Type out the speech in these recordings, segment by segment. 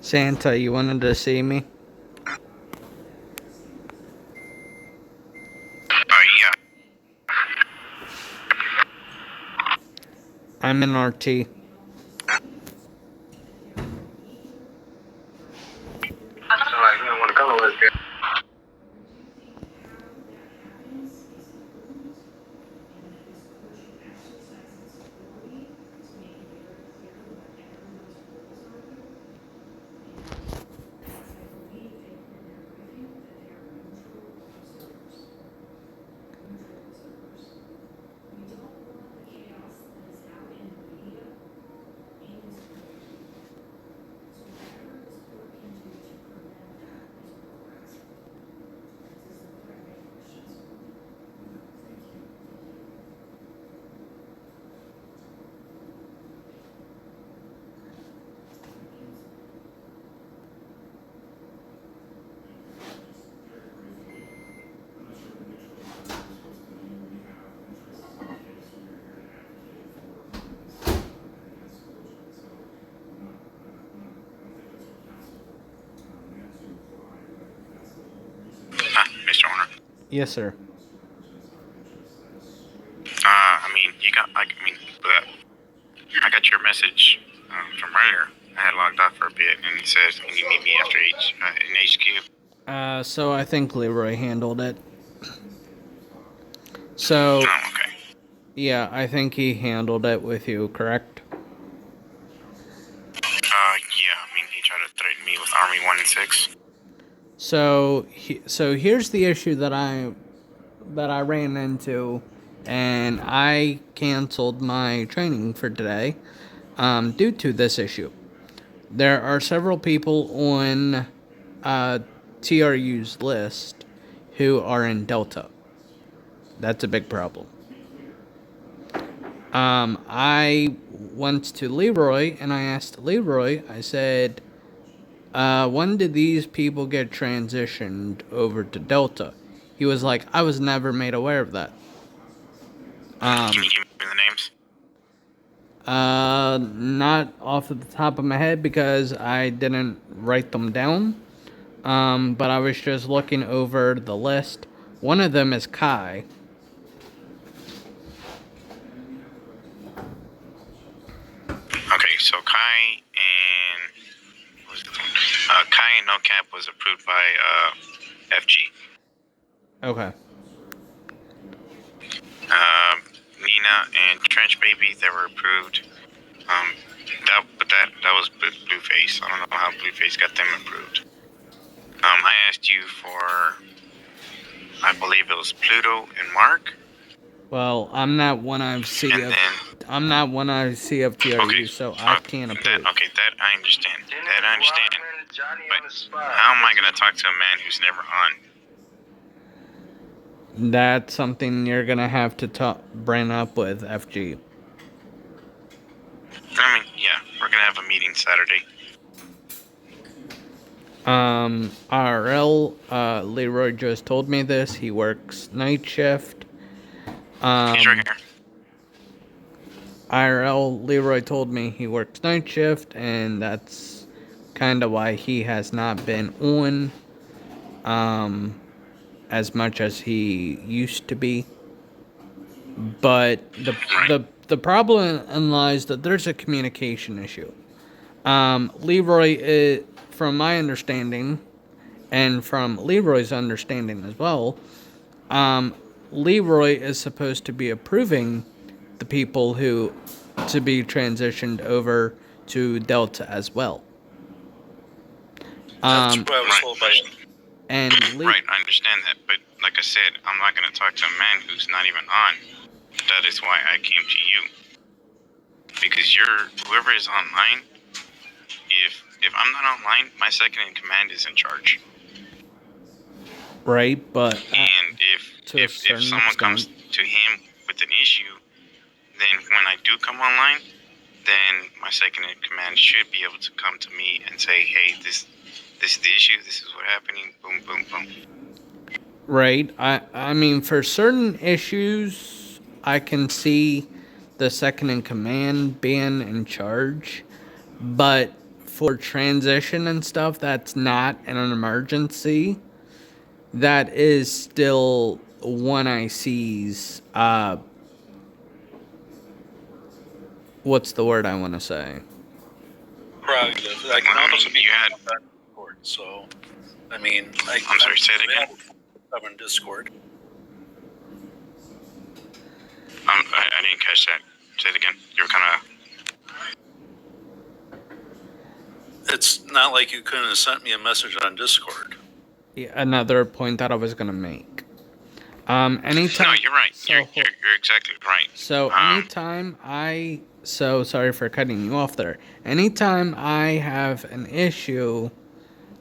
Santa, you wanted to see me? Yeah. I'm in RT. So like, you don't want to come to us, girl. Mr. Owner. Yes, sir. I got your message from earlier. I had logged off for a bit, and it says, "Can you meet me after in HQ?" So I think Leroy handled it. So, Oh, okay. yeah, I think he handled it with you, correct? Yeah. He tried to threaten me with Army 1 and 6. So here's the issue that I ran into, and I canceled my training for today, due to this issue. There are several people on TRU's list who are in Delta. That's a big problem. I went to Leroy and I asked Leroy, I said, when did these people get transitioned over to Delta? He was like, I was never made aware of that. Can you give me the names? Not off of the top of my head because I didn't write them down. But I was just looking over the list. One of them is Kai. Okay, so Kai and Kai and No Cap was approved by FG. Okay. Nina and Trench Baby, they were approved. That was Blueface. I don't know how Blueface got them approved. I asked you for, I believe it was Pluto and Mark. Well, I'm not one of I'm not one of CFTRU, Okay, so I can't approve. That I understand. That I understand. But how am I gonna talk to a man who's never on? That's something you're gonna have to bring up with FG. Yeah, we're gonna have a meeting Saturday. RL, Leroy just told me this. He works night shift. He's right here. IRL, Leroy told me he works night shift, and that's kind of why he has not been on as much as he used to be. But the problem lies that there's a communication issue. Leroy, from my understanding, and from Leroy's understanding as well, Leroy is supposed to be approving the people who to be transitioned over to Delta as well. That's what I was told by him. Right, I understand that, but like I said, I'm not going to talk to a man who's not even on. That is why I came to you, because whoever is online. If I'm not online, my second in command is in charge. Right, but and if someone comes to him with an issue, then when I do come online, then my second in command should be able to come to me and say, "Hey, this is the issue. This is what's happening." Boom, boom, boom. Right. I mean, for certain issues, I can see the second in command being in charge, but for transition and stuff that's not an emergency, that is still one IC's, what's the word I want to say? Prerogative. That can also be on Discord. So, I mean, I'm sorry, say it again. I'm in Discord. I didn't catch that. Say it again. You were kind of. It's not like you couldn't have sent me a message on Discord. Yeah, another point that I was gonna make. Anytime. No, you're right. So, You're exactly right. So anytime sorry for cutting you off there. Anytime I have an issue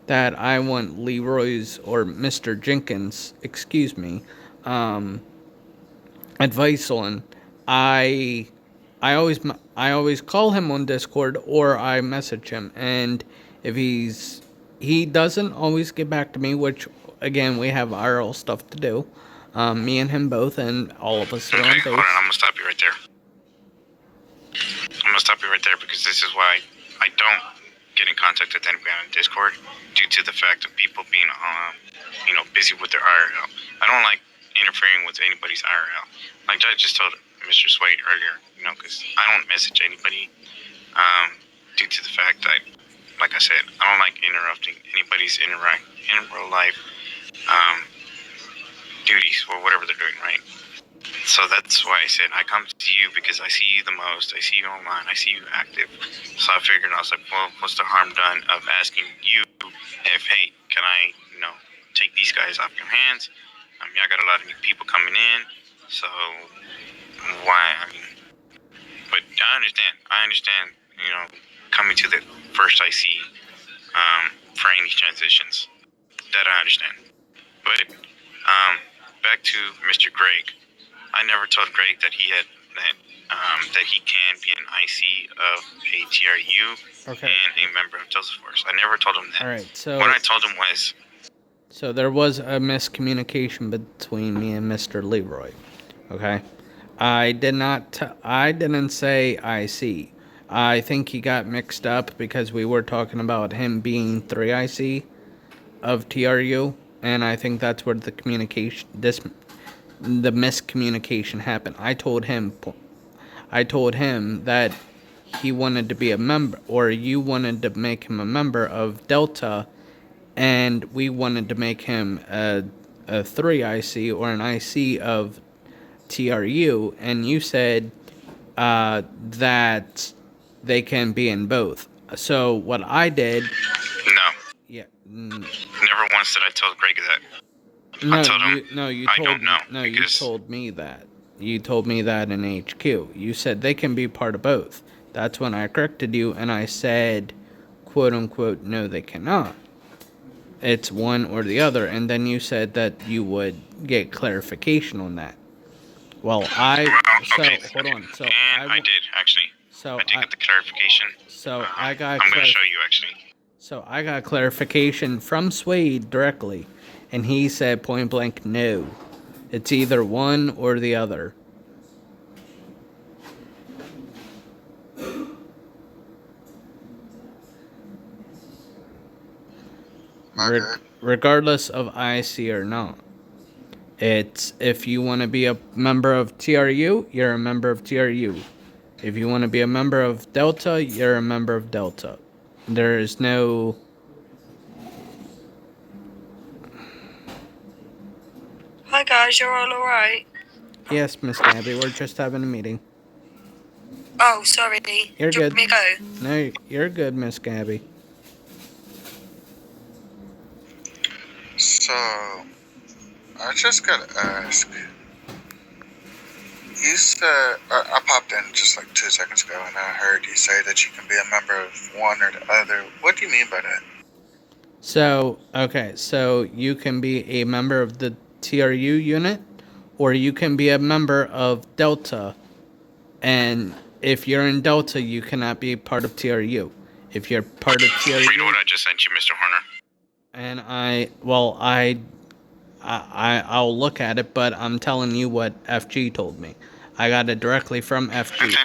that I want Leroy's or Mr. Jenkins, excuse me, advice on, I always call him on Discord or I message him, and if he doesn't always get back to me, which again we have IRL stuff to do, me and him both, and all of us are on base. Hold on, I'm gonna stop you right there. Because this is why I don't get in contact with anybody on Discord due to the fact of people being busy with their IRL. I don't like interfering with anybody's IRL. Like I just told Mr. Swade earlier, because I don't message anybody due to the fact that, like I said, I don't like interrupting anybody's in real life duties or whatever they're doing, right? So that's why I said I come to you because I see you the most. I see you online. I see you active. So I figured, I was like, well, what's the harm done of asking you if, hey, can I, take these guys off your hands? Y'all got a lot of new people coming in. So why? But I understand, coming to the first IC for any transitions. That I understand. But back to Mr. Greg. I never told Greg that he had that he can be an IC of a TRU and a member of Delta Force. I never told him that. All right, so what I told him was. So there was a miscommunication between me and Mr. Leroy. Okay, I didn't say IC. I think he got mixed up because we were talking about him being 3 IC of TRU, and I think that's where the miscommunication happened. I told him that he wanted to be a member, or you wanted to make him a member of Delta, and we wanted to make him a 3 IC or an IC of TRU, and you said that they can be in both. So what I did... No. Yeah. Never once did I tell Greg that. No, I told him, you told me that. You told me that in HQ. You said they can be part of both. That's when I corrected you, and I said, quote unquote, no, they cannot. It's one or the other, and then you said that you would get clarification on that. Well, hold on. So I did actually. So I did get the clarification. So I'm going to show you actually. So I got clarification from Swade directly, and he said point blank, no. It's either one or the other. Regardless of IC or not. It's if you want to be a member of TRU, you're a member of TRU. If you want to be a member of Delta, you're a member of Delta. There is no... Hi guys, you're all alright? Yes, Miss Gabby, we're just having a meeting. Oh, sorry. You're Do you good. want me to go? No, you're good, Miss Gabby. So, I just gotta ask. You said, I popped in just like 2 seconds ago and I heard you say that you can be a member of one or the other. What do you mean by that? So you can be a member of the TRU unit, or you can be a member of Delta, and if you're in Delta, you cannot be part of TRU. If you're part of TRU... Read what I just sent you, Mr. Horner. And I'll look at it, but I'm telling you what FG told me. I got it directly from FG. Okay.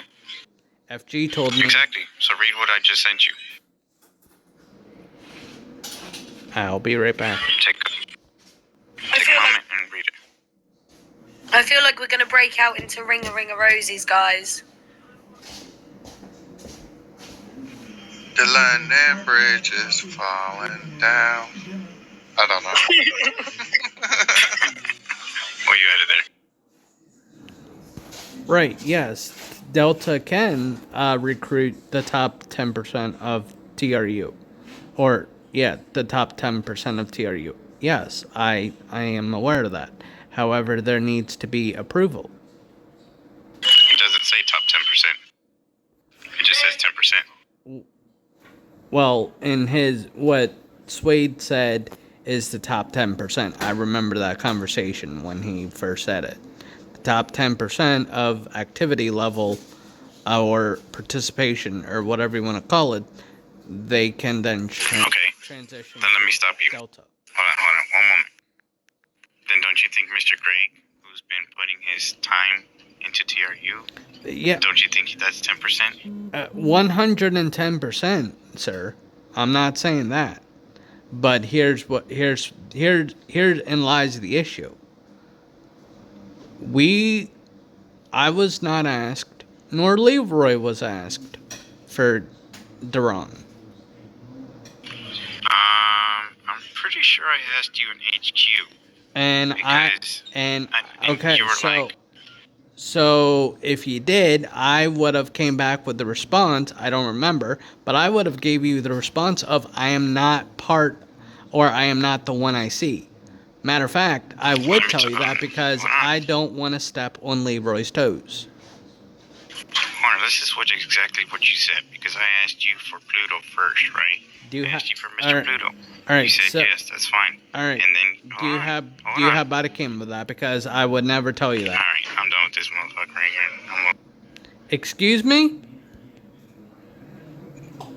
FG told me... Exactly. So read what I just sent you. I'll be right back. Take a moment and read it. I feel like we're gonna break out into Ring a Rosies, guys. The London Bridge is falling down. I don't know. Well, you added there. Right, yes. Delta can recruit the top 10% of TRU. Or, yeah, the top 10% of TRU. Yes, I am aware of that. However, there needs to be approval. It doesn't say top 10%. It just says 10%. Well, in what Swade said is the top 10%. I remember that conversation when he first said it. The top 10% of activity level or participation or whatever you want to call it, they can then transition. Then let me stop you. Delta. Hold on, one moment. Then don't you think Mr. Gregg, who's been putting his time into TRU, Yeah, don't you think that's 10%? 110%, sir. I'm not saying that. But here's lies the issue. I was not asked, nor Leroy was asked for Duran. I'm pretty sure I asked you in HQ. And Because I think okay, you were so if you did, I would have came back with the response. I don't remember, but I would have gave you the response of I am not part, or I am not the one I see. Matter of fact, I would tell you that because I don't want to step on Leroy's toes. Warner, this is exactly what you said, because I asked you for Pluto first, right? I asked you for Mr. Pluto. All right, You said yes, that's fine. All right. And then Do you have Badakim with that? Because I would never tell you that. All right, I'm done with this motherfucker right here. Excuse me?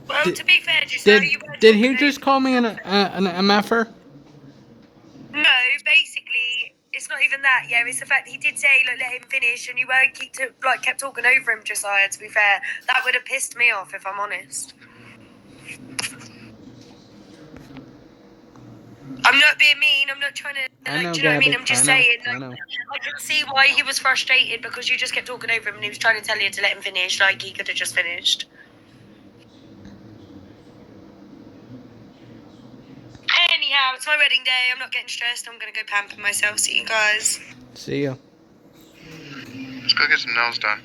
Well, to be fair, just know you were Did he talking just call me an MFer? No, basically, it's not even that. Yeah, it's the fact that he did say, look, let him finish, and you were kept talking over him, Josiah. To be fair, that would have pissed me off if I'm honest. I'm not being mean. I'm not trying to. I know, do you know what I mean? Gabby, I'm just I know, saying. I know. I can see why he was frustrated because you just kept talking over him, and he was trying to tell you to let him finish. Like he could have just finished. Anyhow, it's my wedding day. I'm not getting stressed. I'm gonna go pamper myself. See you guys. See ya. Let's go get some nails done.